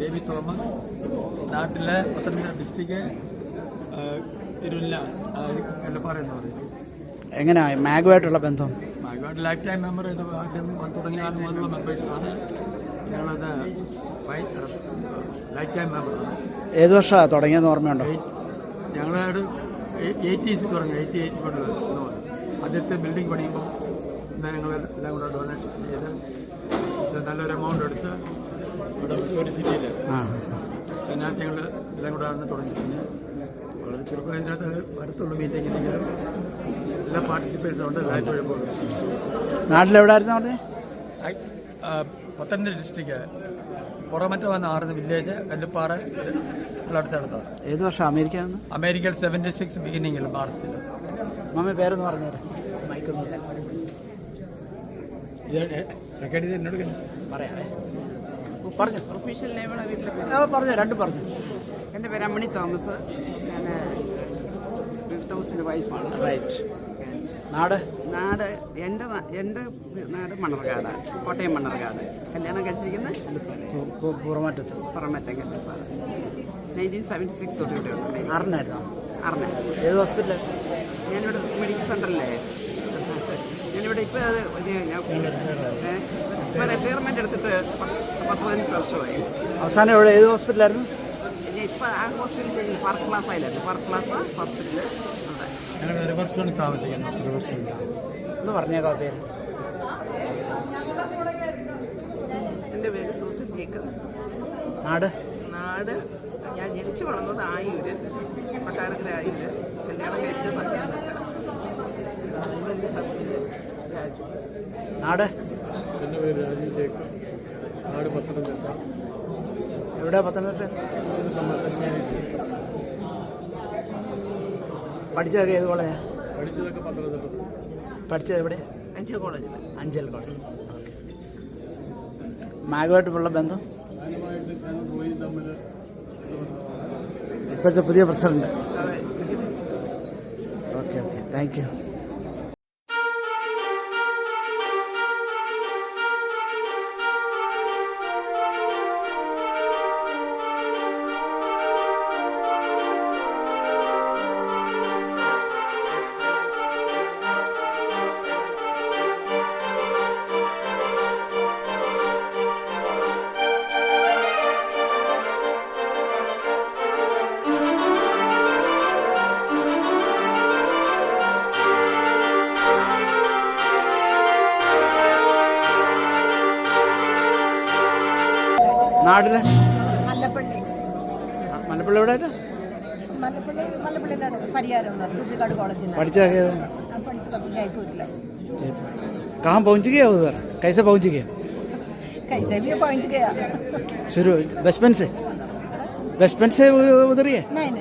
Baby Thomas, നാട്ടിലെ Pathanamthitta district Thiruvalla എല്ലപ്പാറ എന്ന് പറയും. എങ്ങനെയാണ് മാഗുമായിട്ടുള്ള ബന്ധം? മാഗുമായിട്ട് ലൈഫ് ടൈം മെമ്പർ ഇത് ആദ്യം തുടങ്ങിയ കാലം മുതലുള്ള മെമ്പേഴ്സാണ്. ഞങ്ങളത് ലൈഫ് ടൈം മെമ്പറാണ്. ഏത് വർഷമാണ് തുടങ്ങിയെന്ന് ഓർമ്മയുണ്ടോ? ഞങ്ങളോട് 80s തുടങ്ങി, 88 കൊണ്ട് ആദ്യത്തെ ബിൽഡിംഗ് പണിയുമ്പോൾ ഞങ്ങൾ എല്ലാം കൂടെ ഡൊണേഷൻ ചെയ്ത് നല്ലൊരു എമൗണ്ട് എടുത്ത് ഇവിടെ മിസോറി സിറ്റിയിൽ അതിനകത്ത് ഞങ്ങൾ എല്ലാം കൂടെ ആണ് തുടങ്ങി. പിന്നെ വളരെ ചെറുപ്പം അതിൻ്റെ അകത്ത് അടുത്തുള്ള മീറ്റിങ്ങിലെങ്കിലും എല്ലാം പാർട്ടിസിപ്പേറ്റ് ഉണ്ട്. ലൈഫ് എഴുമ്പോൾ നാട്ടിലെവിടെയായിരുന്നു അവിടെ? പത്തനംതിട്ട ഡിസ്ട്രിക്റ്റ് പുറമറ്റ വന്ന 6 വില്ലേജ് എല്ലപ്പാറ അടുത്തടുത്താണ്. ഏത് വർഷം അമേരിക്ക? അമേരിക്കയിൽ 76 ബിഗിനിങ്ങിൽ മാർച്ചിൽ. മമ്മി പേരെന്ന് പറഞ്ഞേരെ. മൈക്കൊന്നുമില്ല. ഇത് റെക്കോർഡ് ചെയ്ത് എന്നോട് പറയാമേ. പറഞ്ഞു ഒഫീഷ്യൽ നെയിമാണ് വീട്ടിൽ പറഞ്ഞു, രണ്ടും പറഞ്ഞു. എൻ്റെ പേര് അമ്മണി തോമസ്. ഞാൻ തോമസിൻ്റെ വൈഫാണ്. റൈറ്റ്. നാട് എൻ്റെ നാട് മണ്ണർക്കാട്, കോട്ടയം മണ്ണർക്കാട്. കല്യാണം കഴിച്ചിരിക്കുന്നത് പുറമറ്റത്ത്. പുറമറ്റം 1976 തൊട്ട് ഇവിടെ ഉണ്ട്. അറിഞ്ഞായിരുന്നോ? അറിഞ്ഞു. ഏത് ഹോസ്പിറ്റൽ? ഞാനിവിടെ മെഡിക്കൽ സെൻ്ററിലേ. ഞാനിവിടെ ഇപ്പോൾ റിട്ടയർമെൻറ്റ് എടുത്തിട്ട് 10-15 വർഷമായി. അവസാനം എവിടെ, ഏത് ഹോസ്പിറ്റലായിരുന്നു? ഇപ്പോൾ ആ ഹോസ്പിറ്റലിൽ ചെയ്ത് പാർക്ക് പ്ലാസയിലായിരുന്നു. പാർക്ക് പ്ലാസ ഹോസ്പിറ്റലിൽ ഉണ്ട്. ഞങ്ങൾ ഒരു വർഷമാണ് താമസിക്കുന്നത്. ഒരു വർഷം ഒന്ന് പറഞ്ഞേക്കാം പേര്. എൻ്റെ പേര് സൂസൻ ജേക്കബ്. നാട് ഞാൻ ജനിച്ചു വളർന്നത് ആയൂര്, കൊട്ടാരക്കര ആയൂര്. കല്യാണം കഴിച്ചത് പത്തനംതിട്ട. ഇതെൻ്റെ ഹസ്ബൻഡ് രാജു. നാട്? എൻ്റെ പേര് രാജു ജേക്കബ്. നാട് പത്തനംതിട്ട. എവിടെ പത്തനംതിട്ട? പഠിച്ചതൊക്കെ ഏത് കോളേജാണ്? പഠിച്ചതൊക്കെ പത്തനംതിട്ട. പഠിച്ചത് എവിടെ? അഞ്ചൽ കോളേജിൽ. അഞ്ചൽ കോളേജ്. മാഗുമായിട്ടുള്ള ബന്ധം? ഇപ്പോഴത്തെ പുതിയ പ്രസിഡന്റ്. അതെ. Okay, thank you. നാട്ടില് മല്ലപ്പള്ളി. മല്ലപ്പള്ളി എവിടെ? മല്ലപ്പള്ളിയിലാണ് പരിയാരം തുജിക്കാട് കോളേജിൽ. പഠിച്ചതൊക്കെ പഠിച്ചതൊക്കെ ജയ്പൂരിൽ. कहाँ पहुँच गए उधर? कैसे पहुँच गए? कैसे भी पहुँच गया. शुरू बचपन से उधर ही है? नहीं.